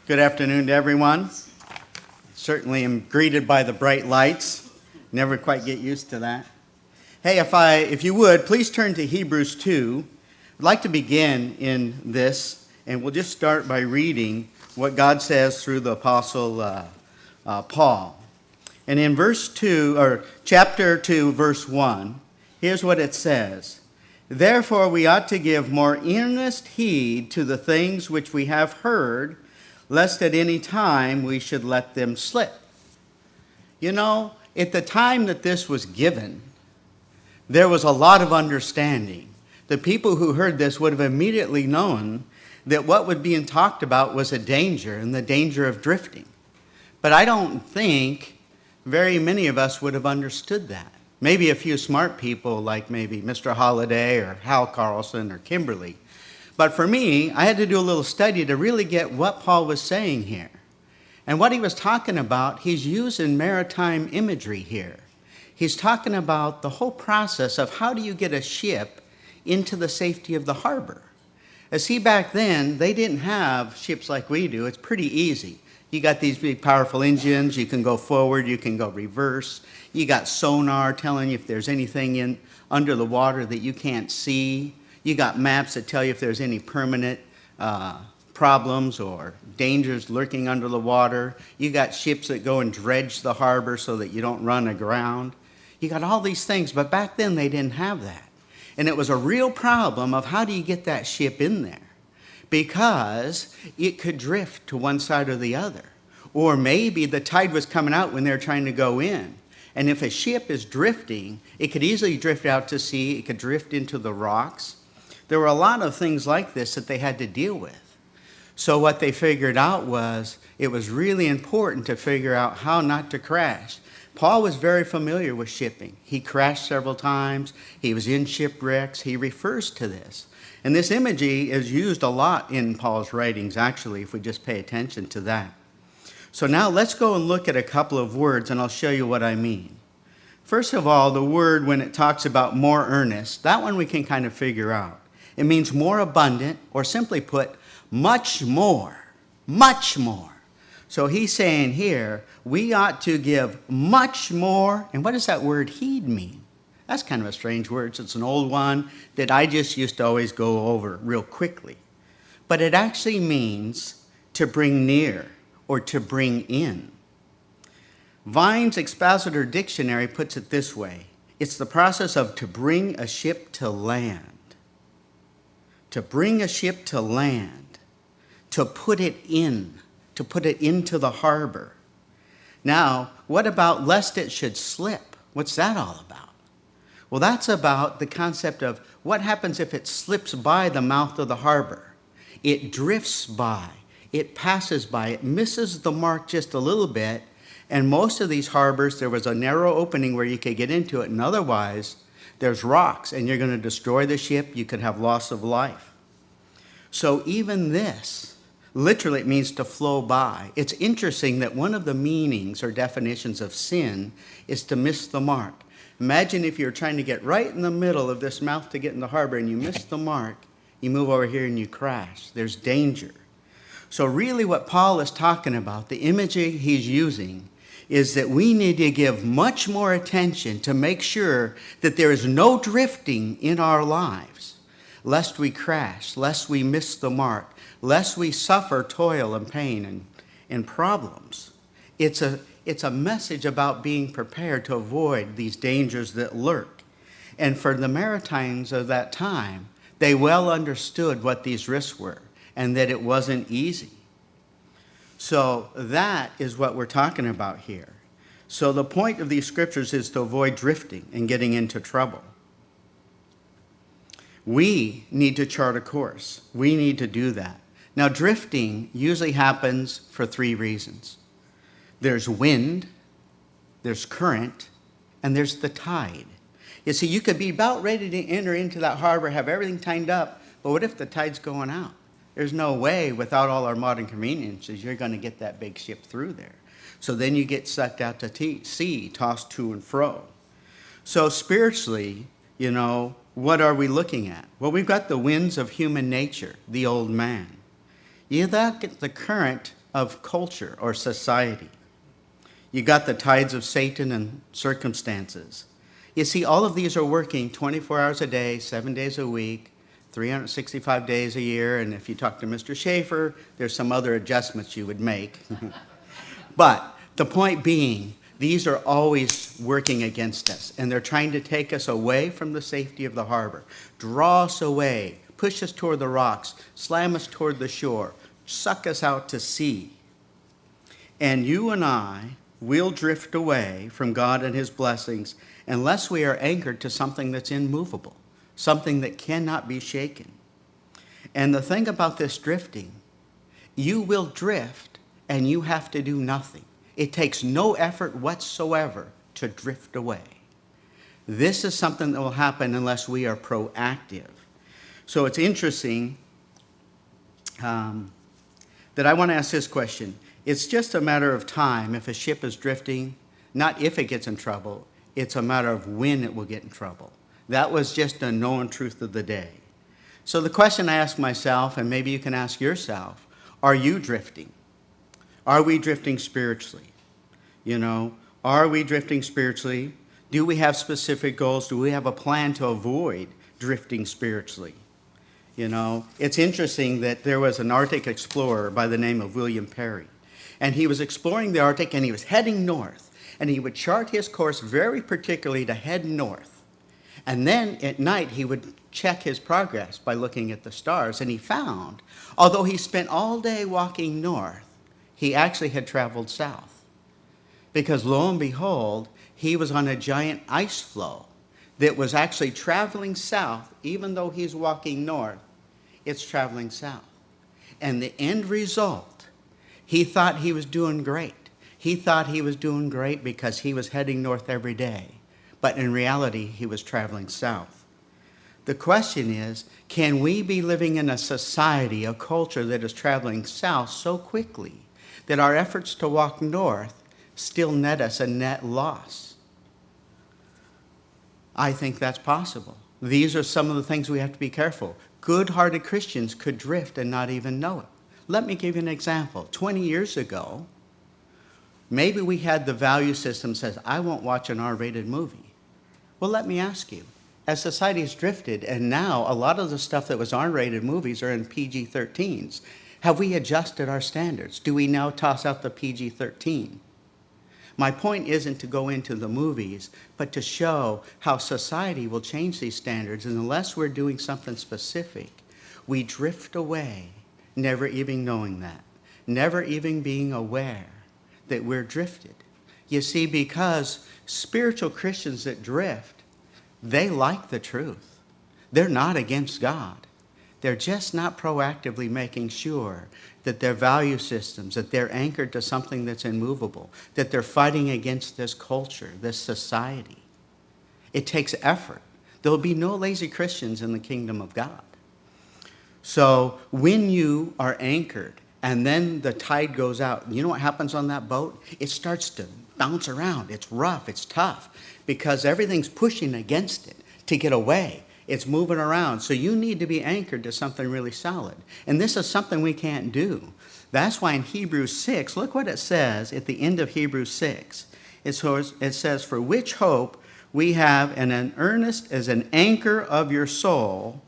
Good afternoon to everyone. Certainly am greeted by the bright lights. Never quite get used to that. Hey, if you would, please turn to Hebrews 2. I'd like to begin in this, and we'll just start by reading what God says through the Apostle Paul. And in chapter 2, verse 1, here's what it says. Therefore we ought to give more earnest heed to the things which we have heard, lest at any time we should let them slip. You know, at the time that this was given, there was a lot of understanding. The people who heard this would have immediately known that what was being talked about was a danger and the danger of drifting. But I don't think very many of us would have understood that. Maybe a few smart people like maybe Mr. Holliday or Hal Carlson or Kimberly. But for me, I had to do a little study to really get what Paul was saying here. And what he was talking about, he's using maritime imagery here. He's talking about the whole process of how do you get a ship into the safety of the harbor. See, back then, they didn't have ships like we do. It's pretty easy. You got these big powerful engines. You can go forward. You can go reverse. You got sonar telling you if there's anything under the water that you can't see. You got maps that tell you if there's any permanent problems or dangers lurking under the water. You got ships that go and dredge the harbor so that you don't run aground. You got all these things, but back then they didn't have that. And it was a real problem of how do you get that ship in there? Because it could drift to one side or the other. Or maybe the tide was coming out when they're trying to go in. And if a ship is drifting, it could easily drift out to sea. It could drift into the rocks. There were a lot of things like this that they had to deal with. So what they figured out was it was really important to figure out how not to crash. Paul was very familiar with shipping. He crashed several times. He was in shipwrecks. He refers to this. And this imagery is used a lot in Paul's writings, actually, if we just pay attention to that. So now let's go and look at a couple of words, and I'll show you what I mean. First of all, the word when it talks about more earnest, that one we can kind of figure out. It means more abundant, or simply put, much more, much more. So he's saying here, we ought to give much more, and what does that word heed mean? That's kind of a strange word. It's an old one that I just used to always go over real quickly. But it actually means to bring near or to bring in. Vine's Expositor Dictionary puts it this way. It's the process of to bring a ship to land. To bring a ship to land. To put it in. To put it into the harbor. Now, what about lest it should slip? What's that all about? Well, that's about the concept of what happens if it slips by the mouth of the harbor. It drifts by. It passes by. It misses the mark just a little bit. And most of these harbors, there was a narrow opening where you could get into it. And otherwise, there's rocks. And you're going to destroy the ship. You could have loss of life. So even this, literally it means to flow by. It's interesting that one of the meanings or definitions of sin is to miss the mark. Imagine if you're trying to get right in the middle of this mouth to get in the harbor and you miss the mark, you move over here and you crash. There's danger. So really what Paul is talking about, the imagery he's using, is that we need to give much more attention to make sure that there is no drifting in our lives, lest we crash, lest we miss the mark, lest we suffer toil and pain and problems. It's a message about being prepared to avoid these dangers that lurk. And for the Maritimes of that time, they well understood what these risks were and that it wasn't easy. So that is what we're talking about here. So the point of these scriptures is to avoid drifting and getting into trouble. We need to chart a course. We need to do that. Now, drifting usually happens for three reasons. There's wind, there's current, and there's the tide. You see, you could be about ready to enter into that harbor, have everything tied up, but what if the tide's going out? There's no way, without all our modern conveniences, you're going to get that big ship through there. So then you get sucked out to sea, tossed to and fro. So spiritually, what are we looking at? Well, we've got the winds of human nature, the old man. You got the current of culture or society. You got the tides of Satan and circumstances. You see, all of these are working 24 hours a day, 7 days a week, 365 days a year, and if you talk to Mr. Schaefer, there's some other adjustments you would make. But the point being, these are always working against us, and they're trying to take us away from the safety of the harbor, draw us away, push us toward the rocks, slam us toward the shore, suck us out to sea. And you and I will drift away from God and his blessings unless we are anchored to something that's immovable, something that cannot be shaken. And the thing about this drifting, you will drift and you have to do nothing. It takes no effort whatsoever to drift away. This is something that will happen unless we are proactive. So it's interesting that I want to ask this question. It's just a matter of time if a ship is drifting, not if it gets in trouble, it's a matter of when it will get in trouble. That was just a known truth of the day. So the question I ask myself, and maybe you can ask yourself, are you drifting? Are we drifting spiritually? Are we drifting spiritually? Do we have specific goals? Do we have a plan to avoid drifting spiritually? It's interesting that there was an Arctic explorer by the name of William Perry. And he was exploring the Arctic and he was heading north. And he would chart his course very particularly to head north. And then at night he would check his progress by looking at the stars. And he found, although he spent all day walking north, he actually had traveled south. Because lo and behold, he was on a giant ice floe that was actually traveling south. Even though he's walking north, it's traveling south. And the end result, he thought he was doing great. He thought he was doing great because he was heading north every day. But in reality, he was traveling south. The question is, can we be living in a society, a culture that is traveling south so quickly that our efforts to walk north still net us a net loss? I think that's possible. These are some of the things we have to be careful. Good-hearted Christians could drift and not even know it. Let me give you an example. 20 years ago, maybe we had the value system says, I won't watch an R-rated movie. Well, let me ask you, as society has drifted, and now a lot of the stuff that was R-rated movies are in PG-13s, have we adjusted our standards? Do we now toss out the PG-13? My point isn't to go into the movies, but to show how society will change these standards, and unless we're doing something specific, we drift away, never even knowing that, never even being aware that we're drifted. You see, because spiritual Christians that drift, they like the truth. They're not against God. They're just not proactively making sure that their value systems, that they're anchored to something that's immovable, that they're fighting against this culture, this society. It takes effort. There will be no lazy Christians in the kingdom of God. So when you are anchored and then the tide goes out, you know what happens on that boat? It starts to bounce around. It's rough. It's tough because everything's pushing against it to get away. It's moving around. So you need to be anchored to something really solid. And this is something we can't do. That's why in Hebrews 6, look what it says at the end of Hebrews 6. It says, for which hope we have an earnest as an anchor of your soul,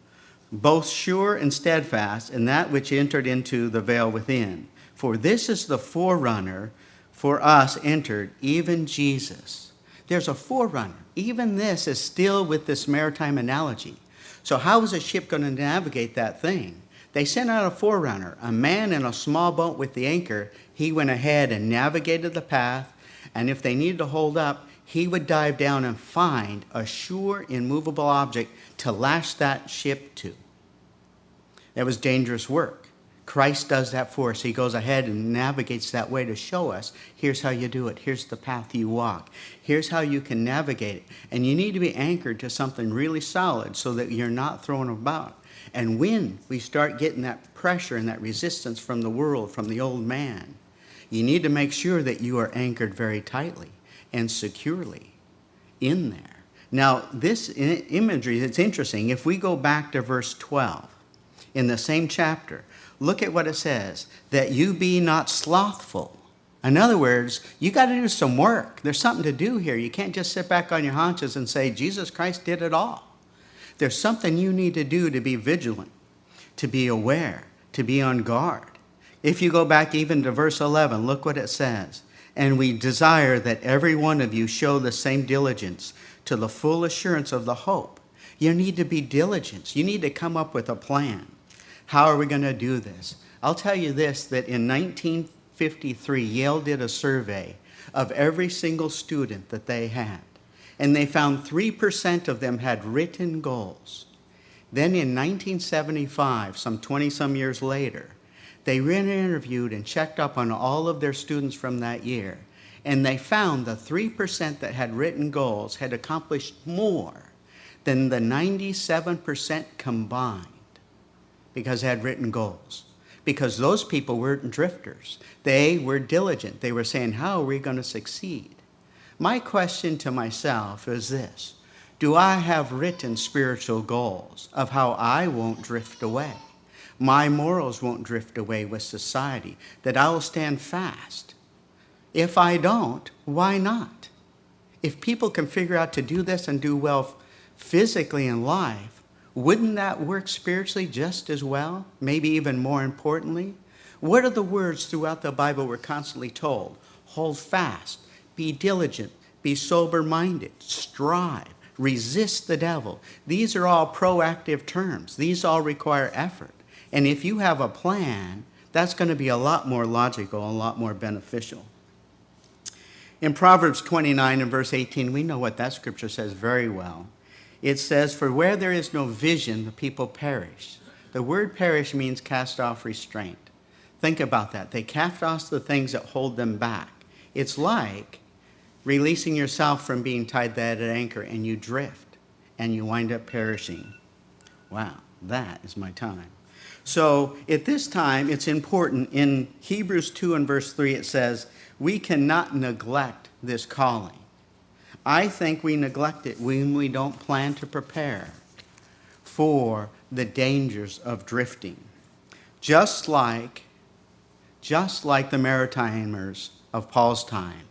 both sure and steadfast, in that which entered into the veil within. For this is the forerunner for us entered, even Jesus. There's a forerunner. Even this is still with this maritime analogy. So how is a ship going to navigate that thing? They sent out a forerunner, a man in a small boat with the anchor. He went ahead and navigated the path, and if they needed to hold up, he would dive down and find a sure, immovable object to lash that ship to. That was dangerous work. Christ does that for us. He goes ahead and navigates that way to show us, here's how you do it. Here's the path you walk. Here's how you can navigate it. And you need to be anchored to something really solid so that you're not thrown about. And when we start getting that pressure and that resistance from the world, from the old man, you need to make sure that you are anchored very tightly and securely in there. Now, this imagery, it's interesting. If we go back to verse 12 in the same chapter, look at what it says, that you be not slothful. In other words, you got to do some work. There's something to do here. You can't just sit back on your haunches and say, Jesus Christ did it all. There's something you need to do to be vigilant, to be aware, to be on guard. If you go back even to verse 11, look what it says. And we desire that every one of you show the same diligence to the full assurance of the hope. You need to be diligent. You need to come up with a plan. How are we going to do this? I'll tell you this, that in 1953, Yale did a survey of every single student that they had. And they found 3% of them had written goals. Then in 1975, some 20-some years later, they interviewed and checked up on all of their students from that year. And they found the 3% that had written goals had accomplished more than the 97% combined because they had written goals. Because those people weren't drifters. They were diligent. They were saying, how are we going to succeed? My question to myself is this: do I have written spiritual goals of how I won't drift away? My morals won't drift away with society, that I will stand fast. If I don't, why not? If people can figure out to do this and do well physically in life, wouldn't that work spiritually just as well? Maybe even more importantly? What are the words throughout the Bible we're constantly told? Hold fast. Be diligent, be sober-minded, strive, resist the devil. These are all proactive terms. These all require effort. And if you have a plan, that's going to be a lot more logical, a lot more beneficial. In Proverbs 29 and verse 18, we know what that scripture says very well. It says, for where there is no vision, the people perish. The word perish means cast off restraint. Think about that. They cast off the things that hold them back. It's like releasing yourself from being tied to that anchor, and you drift, and you wind up perishing. Wow, that is my time. So at this time, it's important. In Hebrews 2 and verse 3, it says, we cannot neglect this calling. I think we neglect it when we don't plan to prepare for the dangers of drifting. Just like the Maritimers of Paul's time,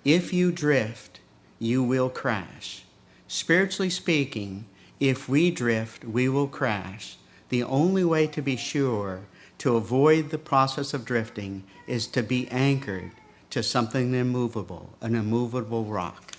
if you drift, you will crash. Spiritually speaking, if we drift, we will crash. The only way to be sure to avoid the process of drifting is to be anchored to something immovable, an immovable rock.